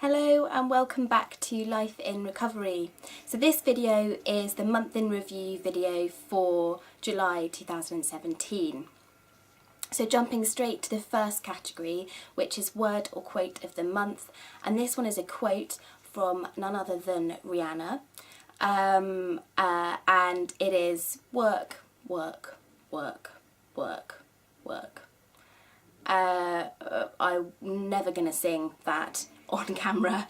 Hello and welcome back to Life in Recovery. So this video is the month in review video for July 2017. So jumping straight to the first category, which is word or quote of the month, and this one is a quote from none other than Rihanna, and it is work, work, work, work, work. I'm never going to sing that on camera,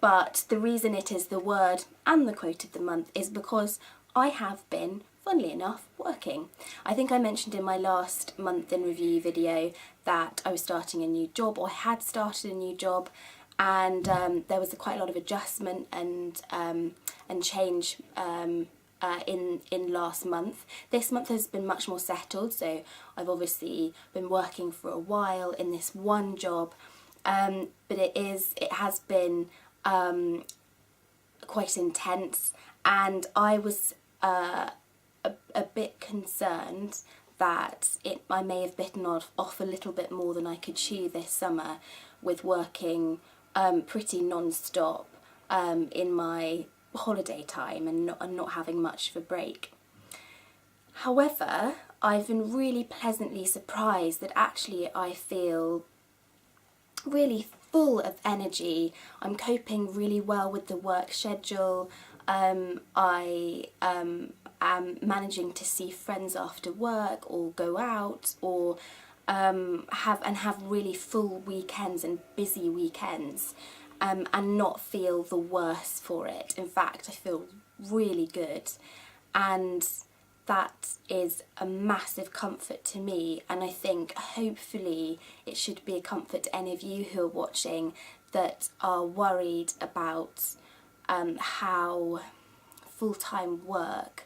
but the reason it is the word and the quote of the month is because I have been, funnily enough, working. I think I mentioned in my last month in review video that I was starting a new job, or had started a new job, and there was quite a lot of adjustment and change in last month. This month has been much more settled, so I've obviously been working for a while in this one job, but it has been quite intense, and I was a bit concerned that I may have bitten off a little bit more than I could chew this summer with working pretty non-stop in my holiday time and not having much of a break. However, I've been really pleasantly surprised that actually I feel really full of energy. I'm coping really well with the work schedule. I am managing to see friends after work or go out, or have really full weekends and busy weekends. And not feel the worse for it. In fact, I feel really good, and that is a massive comfort to me, and I think hopefully it should be a comfort to any of you who are watching that are worried about how full-time work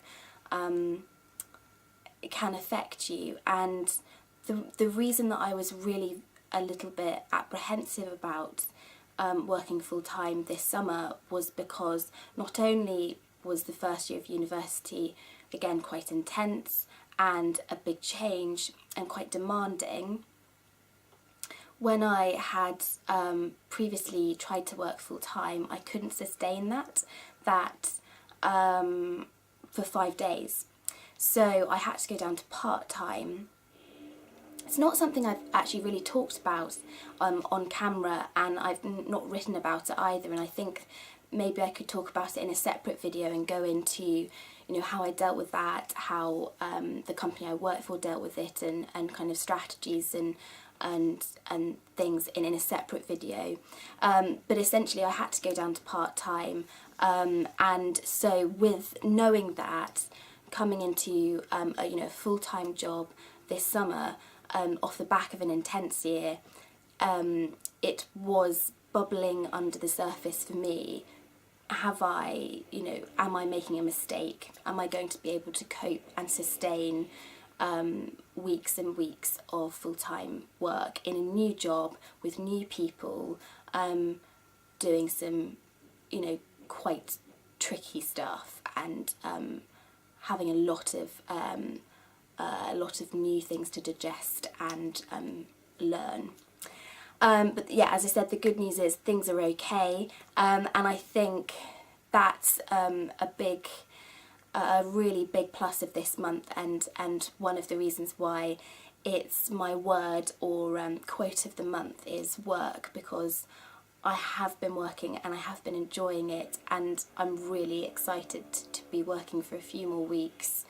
can affect you. And the reason that I was really a little bit apprehensive about working full-time this summer was because not only was the first year of university again quite intense and a big change and quite demanding. When I had previously tried to work full-time, I couldn't sustain that for 5 days, so I had to go down to part-time. It's not something I've actually really talked about on camera, and I've not written about it either, and I think maybe I could talk about it in a separate video and go into, how I dealt with that, how the company I work for dealt with it, and kind of strategies and things in a separate video. But essentially I had to go down to part-time, and so with knowing that, coming into a full-time job this summer, off the back of an intense year, it was bubbling under the surface for me. Am I making a mistake? Am I going to be able to cope and sustain weeks and weeks of full-time work in a new job with new people, doing some, quite tricky stuff, and having a lot of new things to digest and learn. But yeah, as I said, the good news is things are okay, and I think that's a really big plus of this month, and one of the reasons why it's my word or quote of the month is work, because I have been working and I have been enjoying it, and I'm really excited to be working for a few more weeks.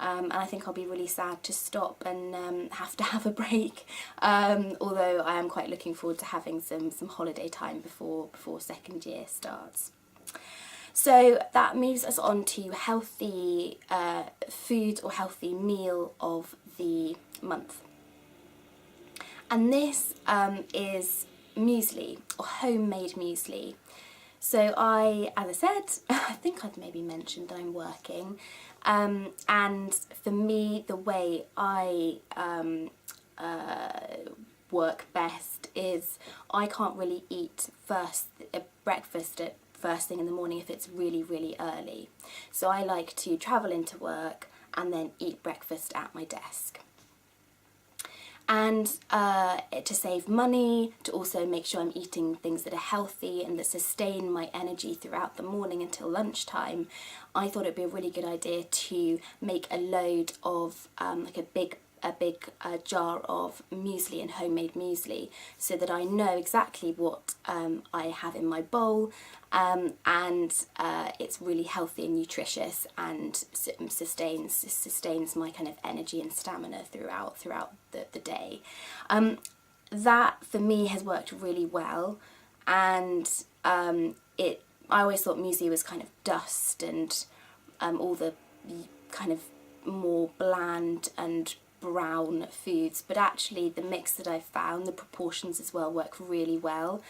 And I think I'll be really sad to stop and have to have a break, although I am quite looking forward to having some holiday time before second year starts. So that moves us on to healthy food or healthy meal of the month. And this is muesli, or homemade muesli. So as I said, I think I've maybe mentioned that I'm working, and for me the way I work best is I can't really eat breakfast at first thing in the morning if it's really, really early. So I like to travel into work and then eat breakfast at my desk. and to save money, to also make sure I'm eating things that are healthy and that sustain my energy throughout the morning until lunchtime, I thought it'd be a really good idea to make a load of like a big jar of muesli and homemade muesli, so that I know exactly what I have in my bowl, and it's really healthy and nutritious and sustains my kind of energy and stamina throughout the day. That for me has worked really well, and I always thought muesli was kind of dust and all the kind of more bland and brown foods, but actually the mix that I've found, the proportions as well, work really well.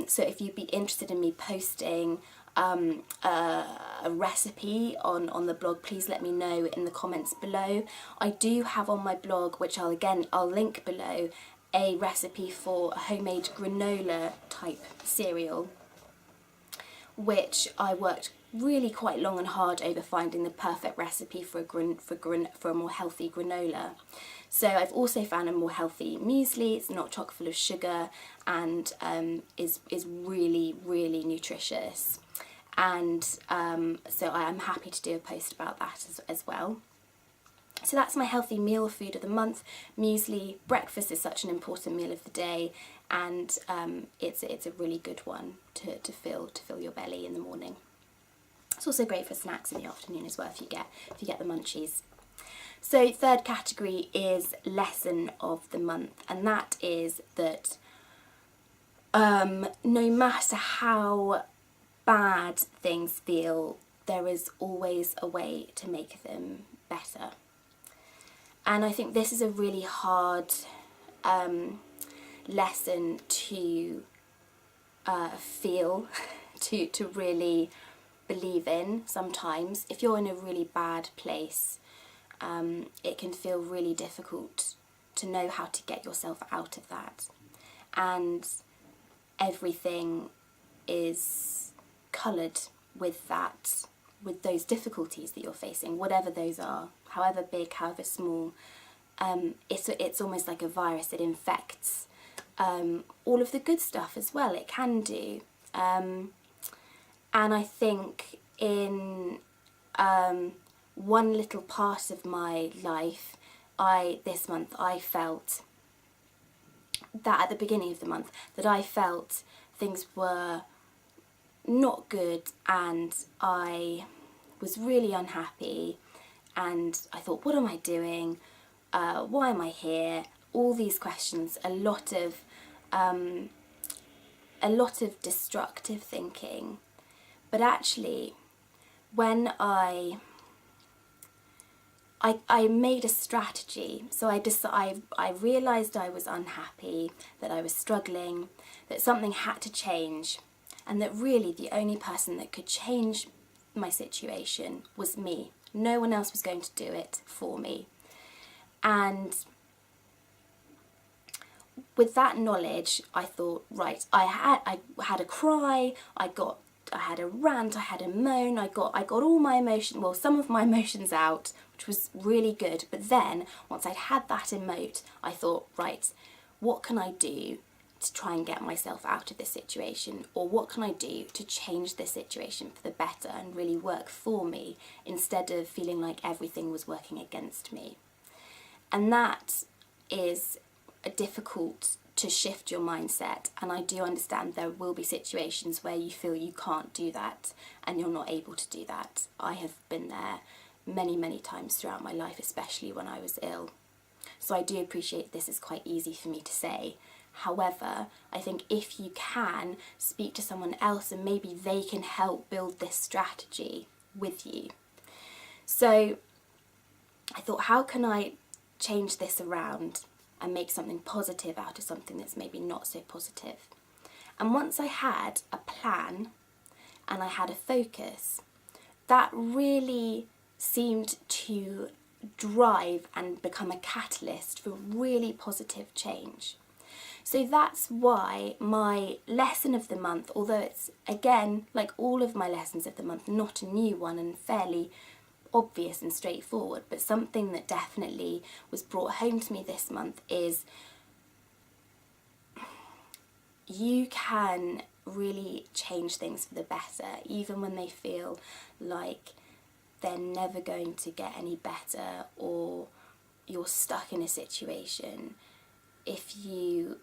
So if you'd be interested in me posting a recipe on the blog, please let me know in the comments below. I do have on my blog, which I'll link below, a recipe for a homemade granola type cereal, which I worked really quite long and hard over finding the perfect recipe for a more healthy granola. So I've also found a more healthy muesli. It's not chock full of sugar and is really, really nutritious. And so I am happy to do a post about that as well. So that's my healthy meal food of the month. Muesli. Breakfast is such an important meal of the day, and it's a really good one to fill your belly in the morning. It's also great for snacks in the afternoon as well if you get the munchies. So third category is lesson of the month, and that is that no matter how bad things feel, there is always a way to make them better. And I think this is a really hard lesson to feel, to really believe in sometimes. If you're in a really bad place, it can feel really difficult to know how to get yourself out of that. And everything is coloured with that, with those difficulties that you're facing, whatever those are, however big, however small. It's almost like a virus. It infects all of the good stuff as well. It can do. And I think in one little part of my life, this month, I felt that at the beginning of the month, that I felt things were not good, and I was really unhappy, and I thought, what am I doing? Why am I here? All these questions, a lot of destructive thinking. But actually, when I made a strategy, so I realised I was unhappy, that I was struggling, that something had to change, and that really the only person that could change my situation was me. No one else was going to do it for me. And with that knowledge, I thought, right, I had a cry, I had a rant, I had a moan, I got all my emotions, well, some of my emotions out, which was really good. But then, once I'd had that emote, I thought, right, what can I do to try and get myself out of this situation? Or what can I do to change this situation for the better and really work for me, instead of feeling like everything was working against me? And that is difficult to shift your mindset, and I do understand there will be situations where you feel you can't do that and you're not able to do that. I have been there many, many times throughout my life, especially when I was ill. So I do appreciate this is quite easy for me to say. However, I think if you can speak to someone else, and maybe they can help build this strategy with you. So I thought, how can I change this around and make something positive out of something that's maybe not so positive? And once I had a plan and I had a focus, that really seemed to drive and become a catalyst for really positive change. So that's why my lesson of the month, although it's, again, like all of my lessons of the month, not a new one and fairly obvious and straightforward, but something that definitely was brought home to me this month is you can really change things for the better, even when they feel like they're never going to get any better or you're stuck in a situation. If you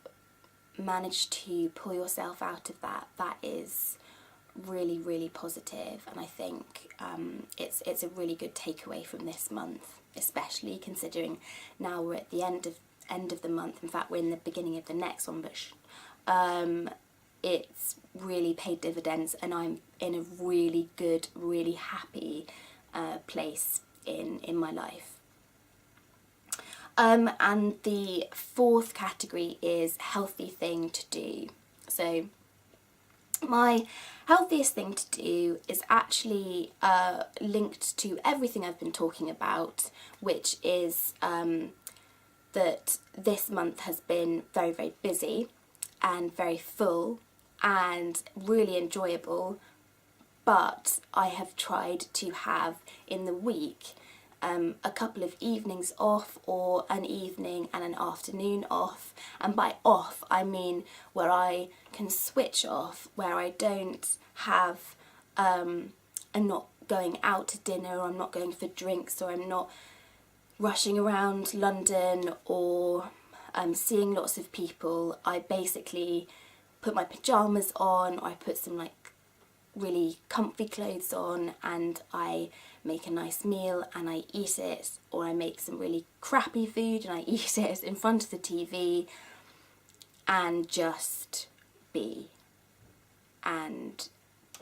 manage to pull yourself out of that, that is really, really positive, and I think it's a really good takeaway from this month, especially considering now we're at the end of the month. In fact, we're in the beginning of the next one, but it's really paid dividends, and I'm in a really good, really happy place in my life. And the fourth category is healthy thing to do. So my healthiest thing to do is actually linked to everything I've been talking about, which is that this month has been very, very busy and very full and really enjoyable, but I have tried to have in the week a couple of evenings off, or an evening and an afternoon off. And by off, I mean where I can switch off, where I don't have, I'm not going out to dinner, or I'm not going for drinks, or I'm not rushing around London or seeing lots of people. I basically put my pyjamas on, or I put some like really comfy clothes on, and I make a nice meal and I eat it, or I make some really crappy food and I eat it in front of the TV and just be. And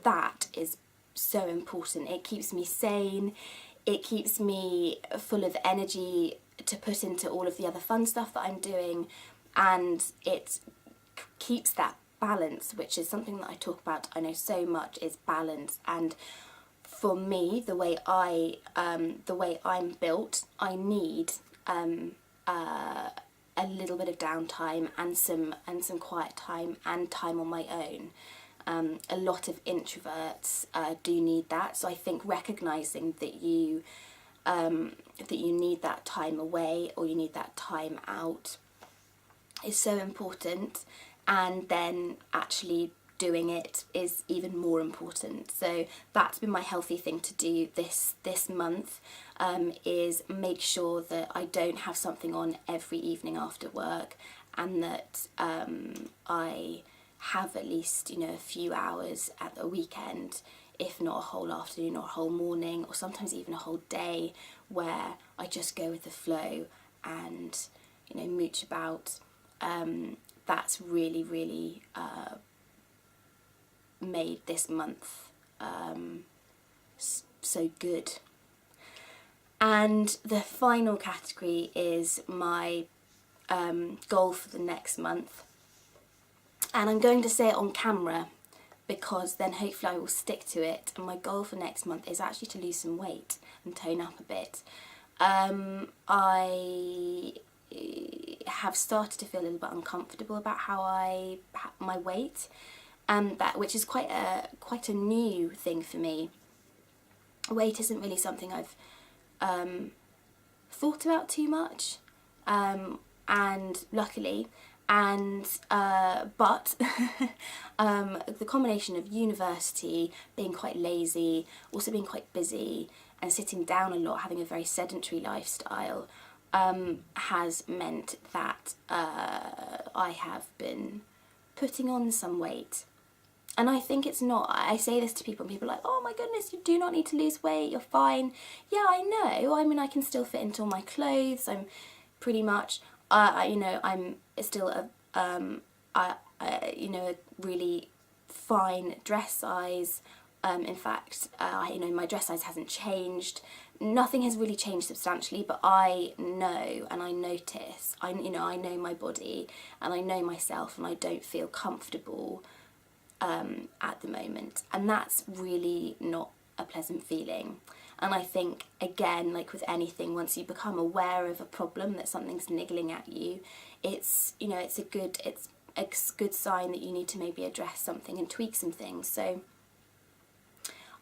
that is so important. It keeps me sane, it keeps me full of energy to put into all of the other fun stuff that I'm doing, and it keeps that balance, which is something that I talk about, I know so much, is balance. And for me, the way I'm built, I need a little bit of downtime and some quiet time and time on my own. A lot of introverts do need that, so I think recognising that you need that time away, or you need that time out, is so important, and then actually doing it is even more important. So that's been my healthy thing to do this month, is make sure that I don't have something on every evening after work, and that I have at least, you know, a few hours at the weekend, if not a whole afternoon or a whole morning, or sometimes even a whole day, where I just go with the flow and, you know, mooch about. That's really, really made this month so good. And the final category is my goal for the next month, and I'm going to say it on camera because then hopefully I will stick to it. And my goal for next month is actually to lose some weight and tone up a bit. I have started to feel a little bit uncomfortable about my weight, which is quite a new thing for me. Weight isn't really something I've thought about too much, and luckily, but the combination of university, being quite lazy, also being quite busy and sitting down a lot, having a very sedentary lifestyle, has meant that I have been putting on some weight. And I think it's not, I say this to people and people are like, oh my goodness, you do not need to lose weight, you're fine. Yeah, I know, I mean, I can still fit into all my clothes, I'm pretty much, you know, I'm still you know, a really fine dress size. In fact, you know, my dress size hasn't changed. Nothing has really changed substantially, but I know and I notice, you know, I know my body and I know myself, and I don't feel comfortable at the moment, and that's really not a pleasant feeling. And I think, again, like with anything, once you become aware of a problem, that something's niggling at you, it's, you know, it's a good sign that you need to maybe address something and tweak some things. So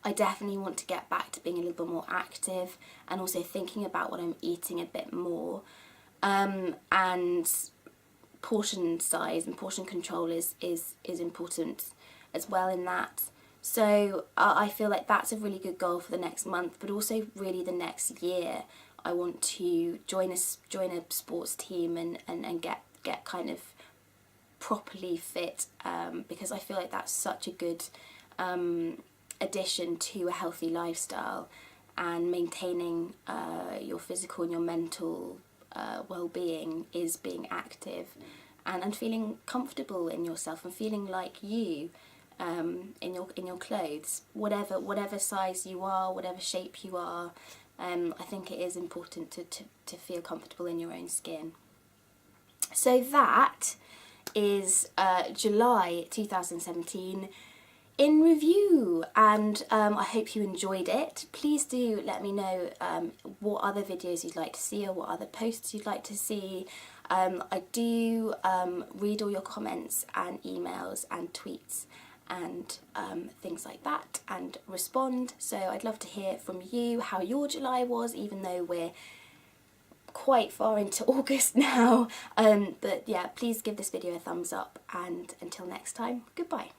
I definitely want to get back to being a little bit more active and also thinking about what I'm eating a bit more. And portion size and portion control is important as well in that. So I feel like that's a really good goal for the next month, but also really the next year. I want to join a sports team and get kind of properly fit, because I feel like that's such a good addition to a healthy lifestyle, and maintaining your physical and your mental well-being is being active and feeling comfortable in yourself and feeling like you, in your clothes, whatever size you are, whatever shape you are. I think it is important to feel comfortable in your own skin. So that is July 2017 in review, and I hope you enjoyed it. Please do let me know what other videos you'd like to see or what other posts you'd like to see. I do read all your comments and emails and tweets and things like that, and respond. So I'd love to hear from you how your July was, even though we're quite far into August now. But yeah, please give this video a thumbs up, and until next time, goodbye.